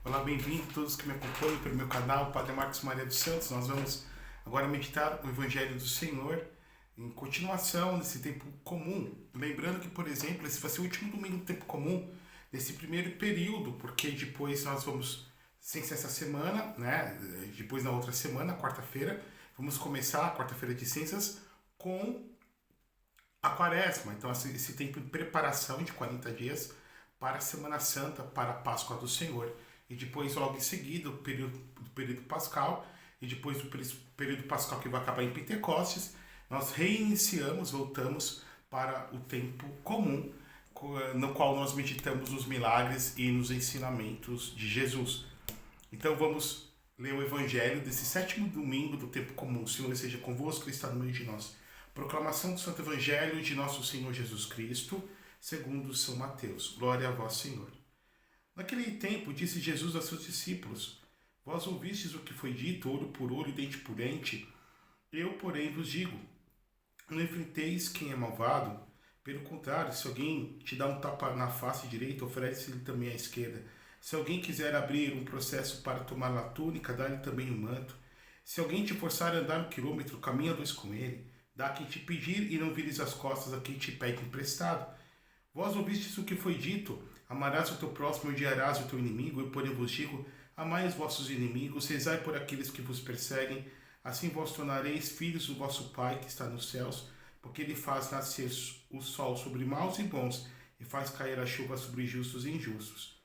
Olá, bem-vindo todos que me acompanham pelo meu canal, Padre Marcos Maria dos Santos. Nós vamos agora meditar o Evangelho do Senhor em continuação desse tempo comum. Lembrando que, por exemplo, esse vai ser o último domingo do tempo comum, nesse primeiro período, porque depois nós vamos, sem ser essa semana, né? Depois na outra semana, quarta-feira, vamos começar a quarta-feira de cinzas com a quaresma. Então, esse tempo de preparação de 40 dias para a Semana Santa, para a Páscoa do Senhor. E depois, logo em seguida, o período pascal, e depois do período pascal que vai acabar em Pentecostes, nós reiniciamos, voltamos para o tempo comum, no qual nós meditamos nos milagres e nos ensinamentos de Jesus. Então vamos ler o Evangelho desse sétimo domingo do tempo comum. O Senhor esteja convosco, Ele está no meio de nós. Proclamação do Santo Evangelho de nosso Senhor Jesus Cristo, segundo São Mateus. Glória a vós, Senhor. Naquele tempo, disse Jesus a seus discípulos: Vós ouvistes o que foi dito, olho por olho, dente por dente. Eu, porém, vos digo: não enfrenteis quem é malvado. Pelo contrário, se alguém te dá um tapa na face direita, oferece-lhe também a esquerda. Se alguém quiser abrir um processo para tomar a túnica, dá-lhe também o manto. Se alguém te forçar a andar 1 quilômetro, caminha 2 com ele. Dá a quem te pedir e não vires as costas a quem te pede emprestado. Vós ouvistes o que foi dito: amarás o teu próximo e odiarás o teu inimigo. Eu, porém, vos digo: amai os vossos inimigos, rezai por aqueles que vos perseguem. Assim vós tornareis filhos do vosso Pai que está nos céus, porque Ele faz nascer o sol sobre maus e bons e faz cair a chuva sobre justos e injustos.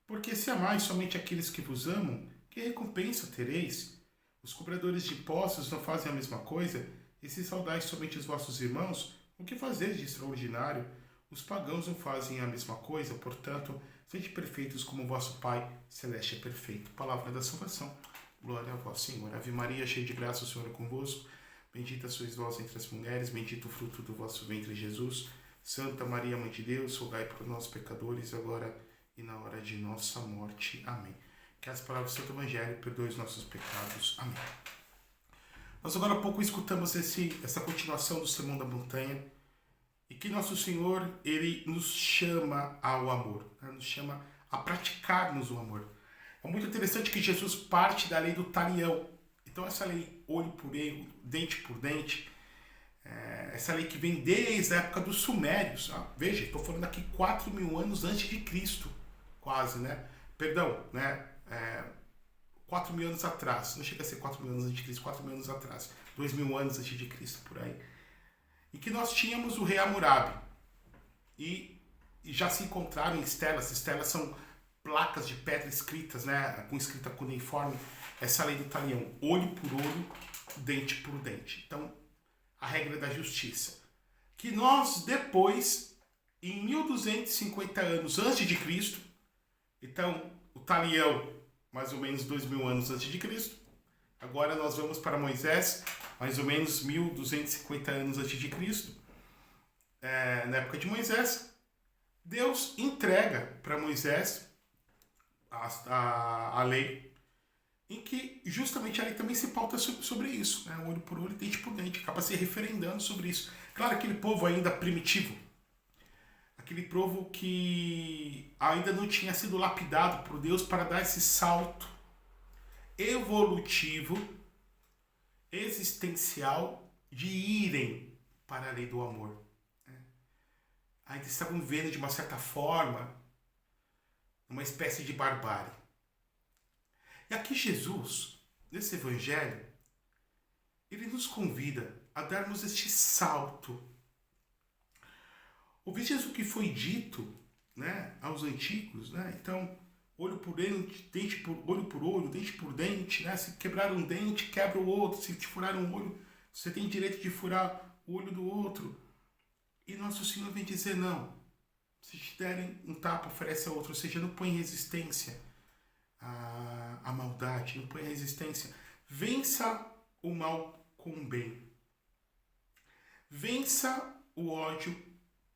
Porque se amais somente aqueles que vos amam, que recompensa tereis? Os cobradores de impostos não fazem a mesma coisa? E se saudais somente os vossos irmãos, o que fazeis de extraordinário? Os pagãos não fazem a mesma coisa, portanto, sede perfeitos como o vosso Pai Celeste é perfeito. Palavra da salvação. Glória a vós, Senhor. Ave Maria, cheia de graça, o Senhor é convosco. Bendita sois vós entre as mulheres, bendito o fruto do vosso ventre, Jesus. Santa Maria, Mãe de Deus, rogai por nós, pecadores, agora e na hora de nossa morte. Amém. Que as palavras do Santo Evangelho perdoem os nossos pecados. Amém. Nós agora há pouco escutamos essa continuação do Sermão da Montanha, e que Nosso Senhor, Ele nos chama ao amor, né? Nos chama a praticarmos o amor. É muito interessante que Jesus parte da lei do talião. Então essa lei, olho por olho, dente por dente, essa lei que vem desde a época dos sumérios. Veja, estou falando aqui 4.000 anos antes de Cristo, quase, né? Perdão, né? 4.000 anos atrás, não chega a ser 4.000 anos antes de Cristo, 4.000 anos atrás, 2.000 anos antes de Cristo, por aí. E que nós tínhamos o rei Hammurabi. E já se encontraram estelas. Estelas são placas de pedra escritas, né, com escrita cuneiforme. Essa lei do talião, olho por olho, dente por dente. Então, a regra da justiça. Que nós depois, em 1250 anos antes de Cristo, então o talião, mais ou menos 2.000 anos antes de Cristo. Agora nós vamos para Moisés, mais ou menos 1.250 anos antes de Cristo. Na época de Moisés, Deus entrega para Moisés a lei, em que justamente a lei também se pauta sobre isso, né? Olho por olho, dente por dente, acaba se referendando sobre isso. Claro, aquele povo ainda primitivo, aquele povo que ainda não tinha sido lapidado por Deus para dar esse salto evolutivo, existencial, de irem para a lei do amor. Ainda estavam vivendo de uma certa forma uma espécie de barbárie. E aqui Jesus, nesse Evangelho, ele nos convida a darmos este salto. Ouvistes o que foi dito, né, aos antigos, né? Então, olho por dente, olho por olho, dente por dente, né? Se quebrar um dente, quebra o outro. Se te furar um olho, você tem direito de furar o olho do outro. E Nosso Senhor vem dizer: não. Se te derem um tapa, oferece a outro. Ou seja, não põe resistência à maldade, não põe resistência. Vença o mal com o bem. Vença o ódio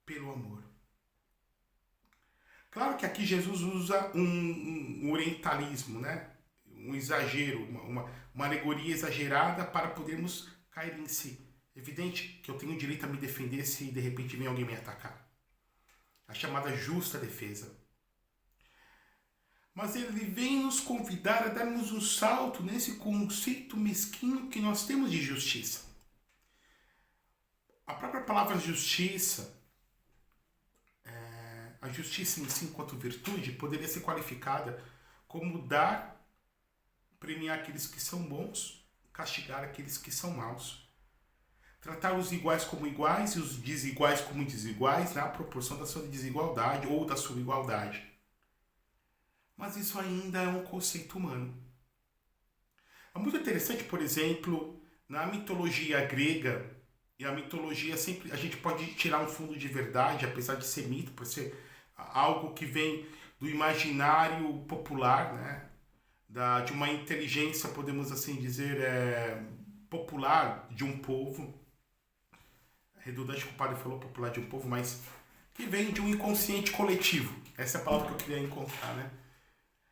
pelo amor. Claro que aqui Jesus usa um orientalismo, né? Um exagero, uma alegoria exagerada para podermos cair em si. Evidente que eu tenho o direito a me defender se de repente vem alguém me atacar. A chamada justa defesa. mas ele vem nos convidar a darmos um salto nesse conceito mesquinho que nós temos de justiça. A própria palavra justiça, a justiça em si enquanto virtude, poderia ser qualificada como dar, premiar aqueles que são bons, castigar aqueles que são maus. Tratar os iguais como iguais e os desiguais como desiguais na proporção da sua desigualdade ou da sua igualdade. Mas isso ainda é um conceito humano. É muito interessante, por exemplo, na mitologia grega, e a mitologia sempre, a gente pode tirar um fundo de verdade, apesar de ser mito, por ser algo que vem do imaginário popular, né? De uma inteligência, podemos assim dizer, popular de um povo. Redundante que o padre falou, popular de um povo, mas que vem de um inconsciente coletivo. Essa é a palavra que eu queria encontrar, né?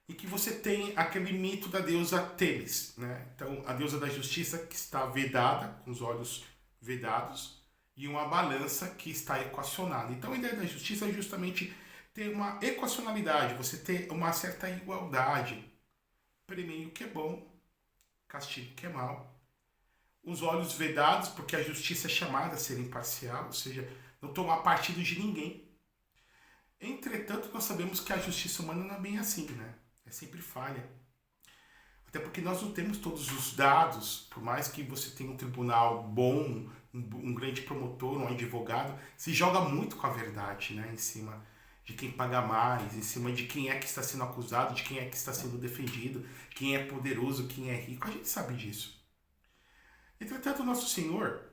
E que você tem aquele mito da deusa Temis, né? Então, a deusa da justiça que está vedada, com os olhos vedados, e uma balança que está equacionada. Então, a ideia da justiça é justamente ter uma equacionalidade, você ter uma certa igualdade. Premio que é bom, castigo que é mal. Os olhos vedados, porque a justiça é chamada a ser imparcial, ou seja, não tomar partido de ninguém. Entretanto, nós sabemos que a justiça humana não é bem assim, né? É sempre falha. Até porque nós não temos todos os dados, por mais que você tenha um tribunal bom, um grande promotor, um advogado, se joga muito com a verdade, né? Em cima de quem paga mais, em cima de quem é que está sendo acusado, de quem é que está sendo defendido, quem é poderoso, quem é rico. A gente sabe disso. Entretanto, o nosso Senhor,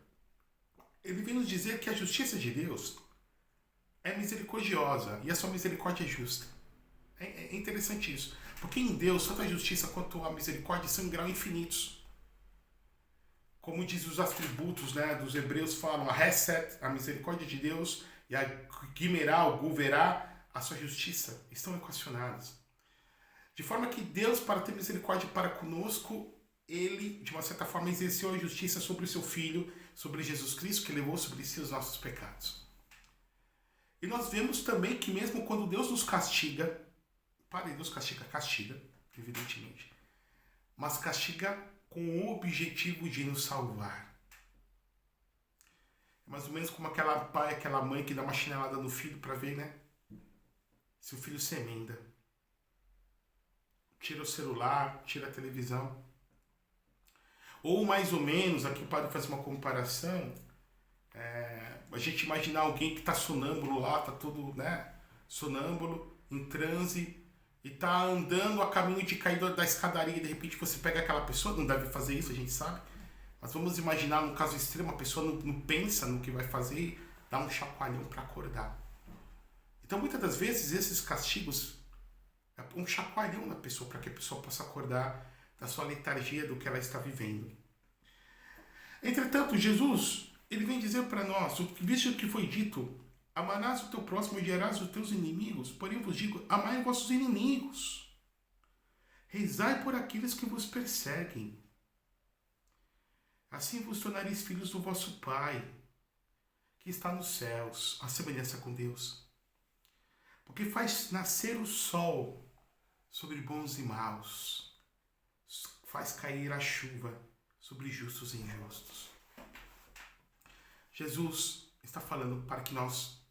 ele vem nos dizer que a justiça de Deus é misericordiosa e a sua misericórdia é justa. É interessante isso. Porque em Deus, tanto a justiça quanto a misericórdia são em grau infinitos. Como diz os atributos, né, dos hebreus, falam a Hesed, a misericórdia de Deus, e a Gimerá, o Guverá, a sua justiça, estão equacionadas. De forma que Deus, para ter misericórdia para conosco, ele, de uma certa forma, exerceu a justiça sobre o seu Filho, sobre Jesus Cristo, que levou sobre si os nossos pecados. E nós vemos também que mesmo quando Deus nos castiga, Deus castiga, evidentemente, mas castiga com o objetivo de nos salvar. É mais ou menos como aquela pai, aquela mãe que dá uma chinelada no filho para ver, né? Se o filho se emenda. Tira o celular, tira a televisão. Ou mais ou menos, aqui o padre faz uma comparação, a gente imaginar alguém que está sonâmbulo lá, está todo, né, sonâmbulo, em transe, e está andando a caminho de cair da escadaria, e de repente você pega aquela pessoa, não deve fazer isso, a gente sabe, mas vamos imaginar num caso extremo, a pessoa não pensa no que vai fazer e dá um chacoalhão para acordar. Então muitas das vezes esses castigos é um chacoalhão na pessoa, para que a pessoa possa acordar da sua letargia do que ela está vivendo. Entretanto, Jesus, ele vem dizer para nós, visto o que foi dito, amarás o teu próximo e odiarás os teus inimigos, porém vos digo, amai os vossos inimigos. Rezai por aqueles que vos perseguem. Assim vos tornareis filhos do vosso Pai, que está nos céus, a semelhança com Deus. Porque faz nascer o sol sobre bons e maus, faz cair a chuva sobre justos e injustos. Jesus está falando para que nós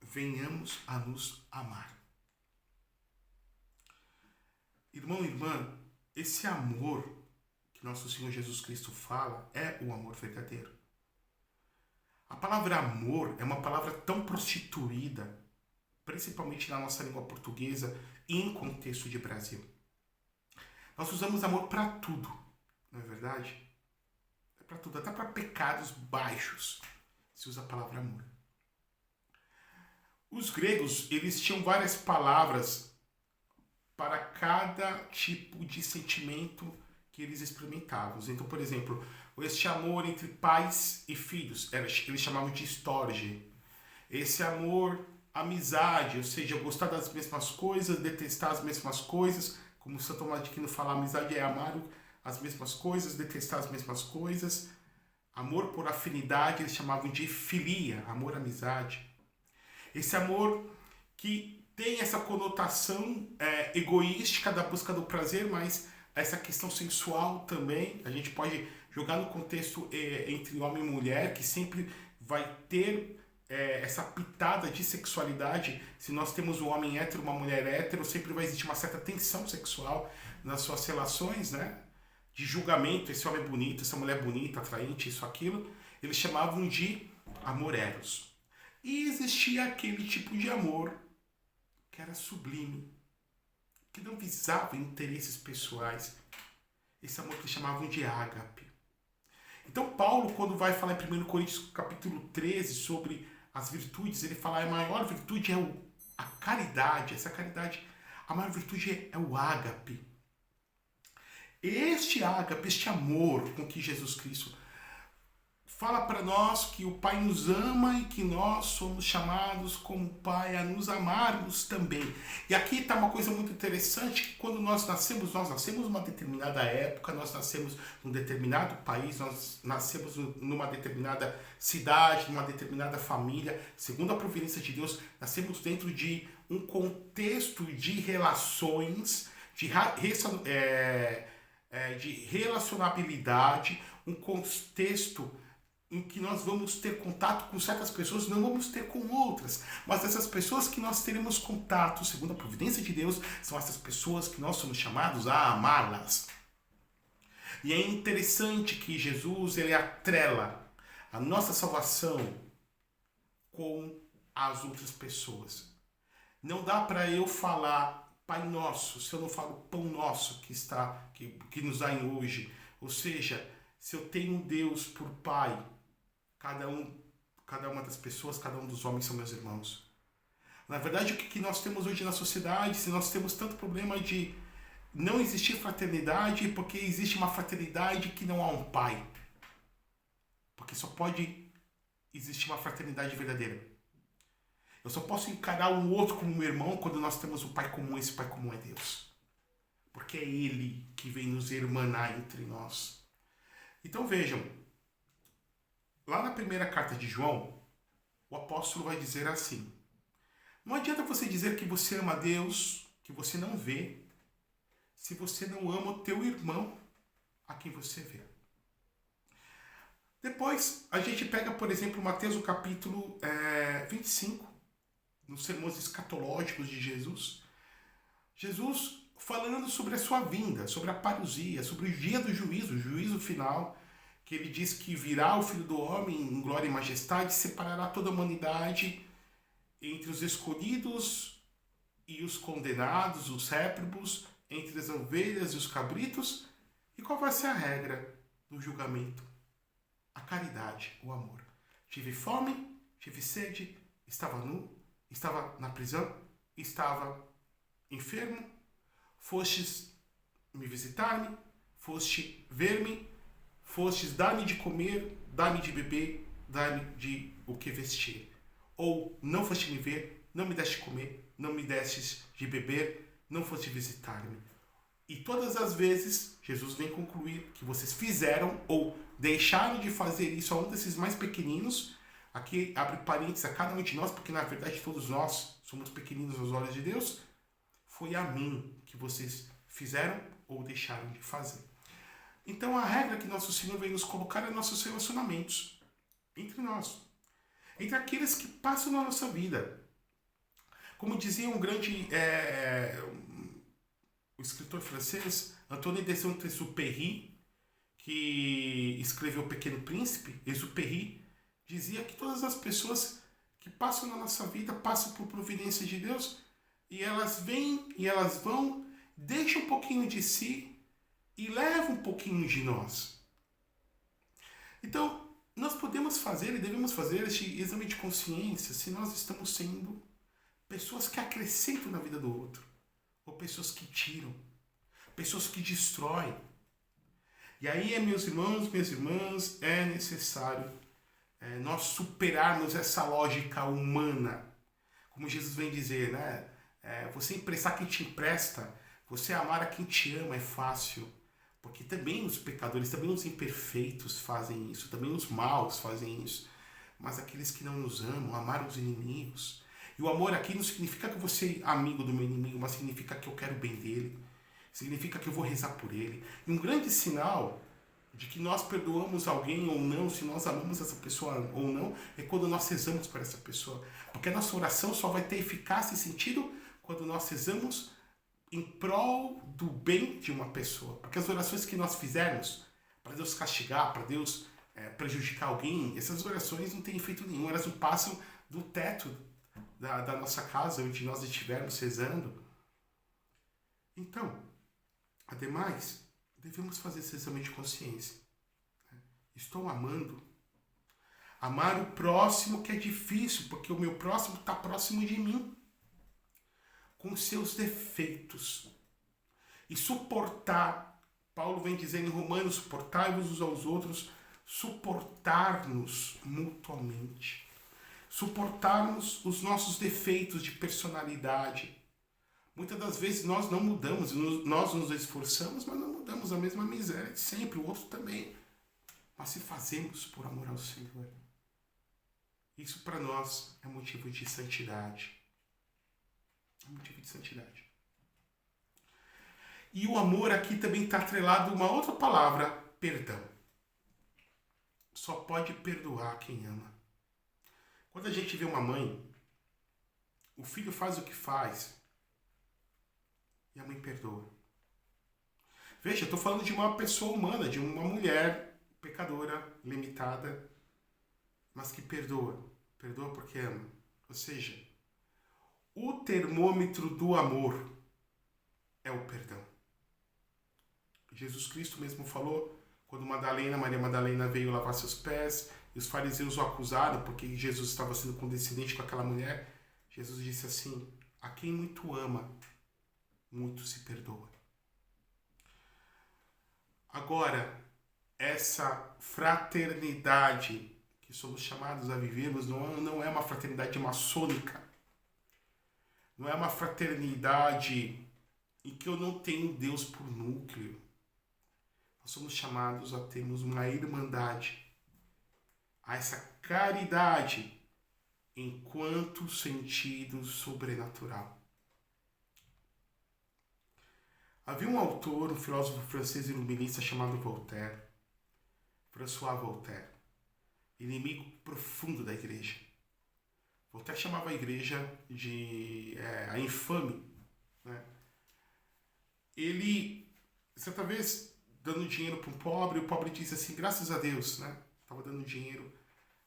venhamos a nos amar. Irmão e irmã, esse amor que nosso Senhor Jesus Cristo fala é o amor verdadeiro. A palavra amor é uma palavra tão prostituída, principalmente na nossa língua portuguesa e em contexto de Brasil. Nós usamos amor para tudo, não é verdade? É para tudo, até para pecados baixos se usa a palavra amor. Os gregos, eles tinham várias palavras para cada tipo de sentimento que eles experimentavam. Então, por exemplo, este amor entre pais e filhos, eles chamavam de storge. Esse amor, amizade, ou seja, gostar das mesmas coisas, detestar as mesmas coisas. Como Santo Tomás de Aquino fala, amizade é amar as mesmas coisas, detestar as mesmas coisas. Amor por afinidade, eles chamavam de filia, amor-amizade. Esse amor que tem essa conotação egoística da busca do prazer, mas essa questão sensual também, a gente pode jogar no contexto entre homem e mulher, que sempre vai ter essa pitada de sexualidade. Se nós temos um homem hétero, uma mulher hétero, sempre vai existir uma certa tensão sexual nas suas relações, né? De julgamento, esse homem é bonito, essa mulher é bonita, atraente, isso, aquilo. Eles chamavam de amor eros. E existia aquele tipo de amor que era sublime, que não visava interesses pessoais. Esse amor que eles chamavam de ágape. Então Paulo, quando vai falar em 1 Coríntios capítulo 13 sobre as virtudes, ele fala que a maior virtude é a caridade. Essa caridade, a maior virtude é o ágape. Este ágape, este amor com que Jesus Cristo fala para nós que o Pai nos ama e que nós somos chamados como Pai a nos amarmos também. E aqui está uma coisa muito interessante, que quando nós nascemos numa determinada época, nós nascemos num determinado país, nós nascemos numa determinada cidade, numa determinada família. Segundo a providência de Deus, nascemos dentro de um contexto de relações, de relacionabilidade, um contexto em que nós vamos ter contato com certas pessoas, não vamos ter com outras. Mas essas pessoas que nós teremos contato, segundo a providência de Deus, são essas pessoas que nós somos chamados a amá-las. E é interessante que Jesus, ele atrela a nossa salvação com as outras pessoas. Não dá para eu falar Pai Nosso se eu não falo Pão Nosso que nos dá em hoje. Ou seja, se eu tenho um Deus por Pai, cada uma das pessoas, cada um dos homens são meus irmãos. Na verdade, o que nós temos hoje na sociedade, se nós temos tanto problema de não existir fraternidade, porque existe uma fraternidade que não há um pai. Porque só pode existir uma fraternidade verdadeira. Eu só posso encarar um outro como meu irmão quando nós temos um pai comum, esse pai comum é Deus. Porque é Ele que vem nos irmanar entre nós. Então vejam, lá na primeira carta de João, o apóstolo vai dizer assim: não adianta você dizer que você ama a Deus, que você não vê, se você não ama o teu irmão a quem você vê. Depois, a gente pega, por exemplo, Mateus, o capítulo 25, nos sermões escatológicos de Jesus. Jesus falando sobre a sua vinda, sobre a parousia, sobre o dia do juízo, o juízo final, que ele diz que virá o Filho do Homem em glória e majestade, separará toda a humanidade entre os escolhidos e os condenados, os réprobos, entre as ovelhas e os cabritos. E qual vai ser a regra do julgamento? A caridade, o amor. Tive fome, tive sede, estava nu, estava na prisão, estava enfermo, fostes me visitar-me, foste ver-me, fostes dar-me de comer, dar-me de beber, dar-me de o que vestir. Ou não foste me ver, não me deste comer, não me destes de beber, não foste visitar-me. E todas as vezes, Jesus vem concluir que vocês fizeram ou deixaram de fazer isso a um desses mais pequeninos. Aqui abre parênteses a cada um de nós, porque na verdade todos nós somos pequeninos aos olhos de Deus. Foi a mim que vocês fizeram ou deixaram de fazer. Então a regra que nosso Senhor vem nos colocar é nossos relacionamentos entre nós, entre aqueles que passam na nossa vida. Como dizia um grande o escritor francês Antoine de Saint-Exupéry, que escreveu O Pequeno Príncipe, Exupéry, dizia que todas as pessoas que passam na nossa vida passam por providência de Deus, e elas vêm e elas vão, deixam um pouquinho de si e levam um pouquinho de nós. Então, nós podemos fazer e devemos fazer este exame de consciência se nós estamos sendo pessoas que acrescentam na vida do outro, ou pessoas que tiram, pessoas que destroem. E aí, meus irmãos, minhas irmãs, é necessário nós superarmos essa lógica humana. Como Jesus vem dizer, né? Você emprestar quem te empresta, você amar a quem te ama é fácil. Porque também os pecadores, também os imperfeitos fazem isso, também os maus fazem isso. Mas aqueles que não nos amam, amar os inimigos. E o amor aqui não significa que eu vou ser amigo do meu inimigo, mas significa que eu quero o bem dele. Significa que eu vou rezar por ele. E um grande sinal de que nós perdoamos alguém ou não, se nós amamos essa pessoa ou não, é quando nós rezamos por essa pessoa. Porque a nossa oração só vai ter eficácia e sentido quando nós rezamos em prol do bem de uma pessoa. Porque as orações que nós fizermos para Deus castigar, para Deus prejudicar alguém, essas orações não têm efeito nenhum, elas não passam do teto da nossa casa, onde nós estivermos rezando. Então, ademais, devemos fazer esse exame de consciência. Estou amando? Amar o próximo que é difícil, porque o meu próximo está próximo de mim, com seus defeitos. E suportar, Paulo vem dizendo em Romanos, suportai-vos uns aos outros, suportar-nos mutuamente. Suportarmos os nossos defeitos de personalidade. Muitas das vezes nós não mudamos, nós nos esforçamos, mas não mudamos a mesma miséria de sempre, o outro também. Mas se fazemos por amor ao Senhor, isso para nós é motivo de santidade. É motivo de santidade. E o amor aqui também está atrelado a uma outra palavra, perdão. Só pode perdoar quem ama. Quando a gente vê uma mãe, o filho faz o que faz e a mãe perdoa. Veja, eu estou falando de uma pessoa humana, de uma mulher pecadora, limitada, mas que perdoa. Perdoa porque ama. Ou seja, o termômetro do amor é o perdão. Jesus Cristo mesmo falou, quando Maria Madalena veio lavar seus pés, e os fariseus o acusaram porque Jesus estava sendo condescendente com aquela mulher, Jesus disse assim, a quem muito ama, muito se perdoa. Agora, essa fraternidade que somos chamados a vivermos não é uma fraternidade maçônica. Não é uma fraternidade em que eu não tenho Deus por núcleo. Nós somos chamados a termos uma irmandade, a essa caridade enquanto sentido sobrenatural. Havia um autor, um filósofo francês iluminista chamado Voltaire, François Voltaire, inimigo profundo da igreja. Voltaire chamava a igreja de a infame. Né? Ele, certa vez, dando dinheiro para um pobre, o pobre disse assim, graças a Deus, né? Estava dando dinheiro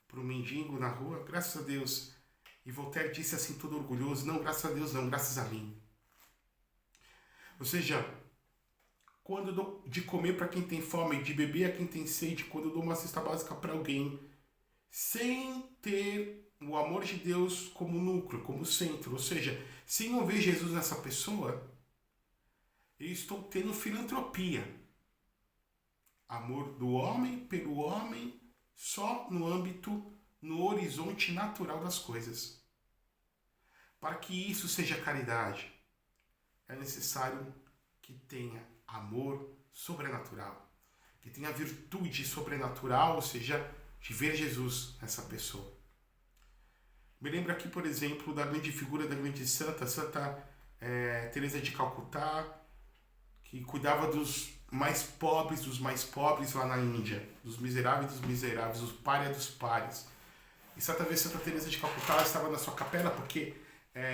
para um mendigo na rua, graças a Deus. E Voltaire disse assim, todo orgulhoso, não, graças a Deus não, graças a mim. Ou seja, quando eu dou de comer para quem tem fome, de beber a quem tem sede, quando eu dou uma cesta básica para alguém, sem ter o amor de Deus como núcleo, como centro, ou seja, sem eu ver Jesus nessa pessoa, eu estou tendo filantropia. Amor do homem pelo homem, só no âmbito, no horizonte natural das coisas. Para que isso seja caridade, é necessário que tenha amor sobrenatural, que tenha virtude sobrenatural, ou seja, de ver Jesus nessa pessoa. Me lembro aqui, por exemplo, da grande figura da grande santa, Santa Teresa de Calcutá, que cuidava dos mais pobres lá na Índia, dos miseráveis, dos párias dos párias. E certa vez Santa Teresa de Calcutá estava na sua capela porque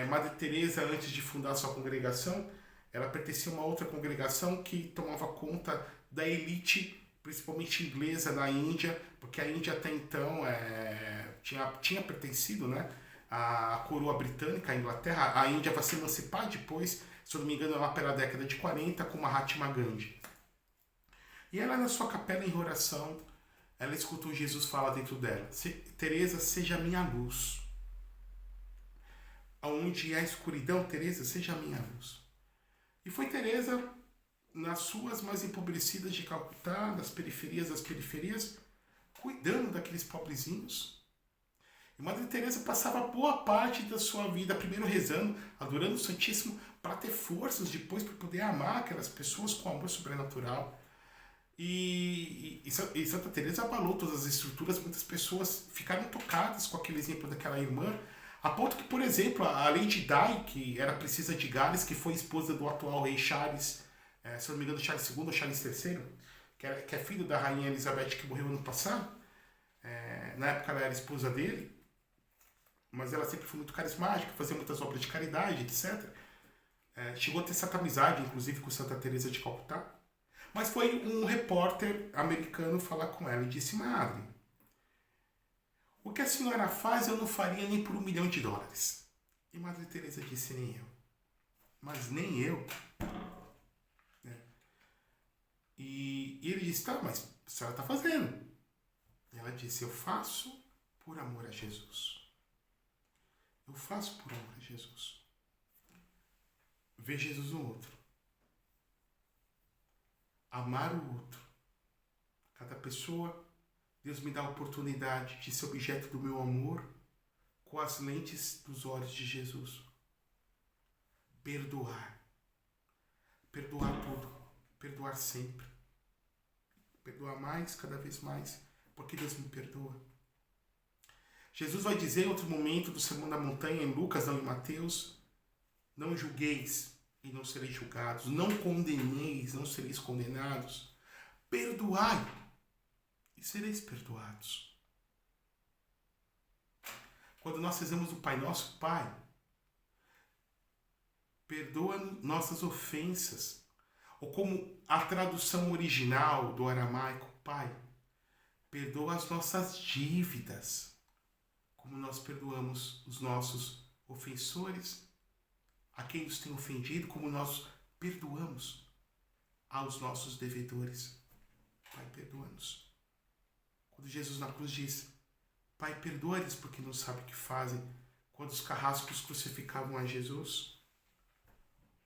Madre Teresa, antes de fundar a sua congregação, ela pertencia a uma outra congregação que tomava conta da elite, principalmente inglesa, na Índia, porque a Índia até então tinha pertencido, né, à coroa britânica, à Inglaterra. A Índia vai se emancipar depois, se eu não me engano, lá pela década de 40, com Mahatma Gandhi. E ela, na sua capela em oração, ela escutou Jesus falar dentro dela, Teresa, seja a minha luz. Onde há escuridão, Teresa, seja a minha luz. E foi Teresa, nas suas mais empobrecidas de Calcutá, das periferias, cuidando daqueles pobrezinhos. E Madre Teresa passava boa parte da sua vida, primeiro rezando, adorando o Santíssimo, para ter forças depois para poder amar aquelas pessoas com amor sobrenatural. E Santa Teresa abalou todas as estruturas, muitas pessoas ficaram tocadas com aquele exemplo daquela irmã, A ponto que, por exemplo, a Lady Di, que era princesa de Gales, que foi esposa do atual rei Charles, se não me engano, Charles II ou Charles III, que é filho da rainha Elizabeth, que morreu ano passado. Na época ela era esposa dele, mas ela sempre foi muito carismática, fazia muitas obras de caridade, etc. Chegou a ter certa amizade, inclusive, com Santa Teresa de Calcutá. Mas foi um repórter americano falar com ela e disse: Madre, o que a senhora faz eu não faria nem por $1 milhão. E Madre Teresa disse: nem eu. Mas nem eu. E ele disse: tá, mas a senhora está fazendo. E ela disse: eu faço por amor a Jesus. Eu faço por amor a Jesus. Ver Jesus no outro. Amar o outro. Cada pessoa, Deus me dá a oportunidade de ser objeto do meu amor com as lentes dos olhos de Jesus. Perdoar. Perdoar tudo. Perdoar sempre. Perdoar mais, cada vez mais, porque Deus me perdoa. Jesus vai dizer em outro momento do Sermão da Montanha, em Lucas, não em Mateus: não julgueis e não sereis julgados, não condeneis, não sereis condenados, perdoai e sereis perdoados. Quando nós fizemos o Pai Nosso, Pai, perdoa nossas ofensas, ou como a tradução original do aramaico, Pai, perdoa as nossas dívidas, como nós perdoamos os nossos ofensores, a quem nos tem ofendido, como nós perdoamos aos nossos devedores. Pai, perdoa-nos. Quando Jesus na cruz diz: Pai, perdoa-lhes porque não sabem o que fazem, quando os carrascos crucificavam a Jesus,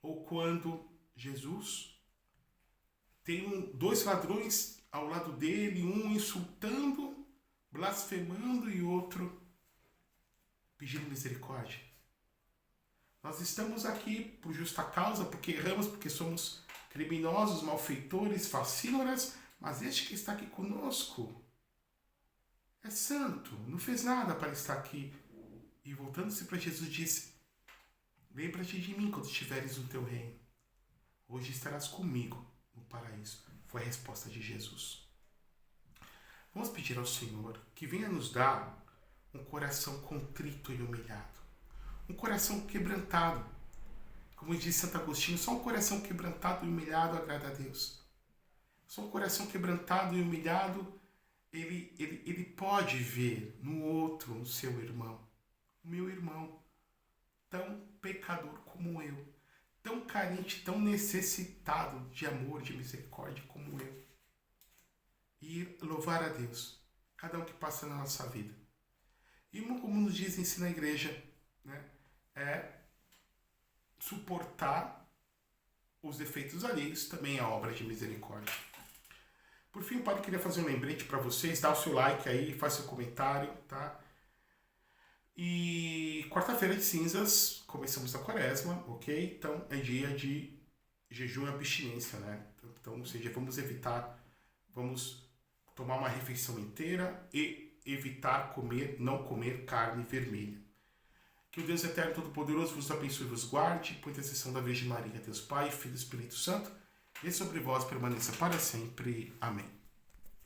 ou quando Jesus tem dois ladrões ao lado dele, um insultando, blasfemando e outro pedindo misericórdia. Nós estamos aqui por justa causa, porque erramos, porque somos criminosos, malfeitores, facínoras, mas este que está aqui conosco é santo, não fez nada para estar aqui. E voltando-se para Jesus, disse: lembra-te de mim quando estiveres no teu reino. Hoje estarás comigo no paraíso. Foi a resposta de Jesus. Vamos pedir ao Senhor que venha nos dar um coração contrito e humilhado. Um coração quebrantado. Como diz Santo Agostinho, só um coração quebrantado e humilhado agrada a Deus. Só um coração quebrantado e humilhado, ele pode ver no outro, no seu irmão. O meu irmão, tão pecador como eu, tão carente, tão necessitado de amor, de misericórdia como eu. E louvar a Deus, cada um que passa na nossa vida. E como nos diz ensina a igreja, né, é suportar os defeitos alheios, também é obra de misericórdia. Por fim, o padre queria fazer um lembrete para vocês, dá o seu like aí, faz seu comentário, tá? E quarta-feira de cinzas, começamos a quaresma, ok? Então é dia de jejum e abstinência, né? Então, ou seja, vamos tomar uma refeição inteira e evitar não comer carne vermelha. Que o Deus Eterno Todo-Poderoso vos abençoe e vos guarde, por intercessão da Virgem Maria, Deus Pai, Filho e Espírito Santo, e sobre vós permaneça para sempre. Amém.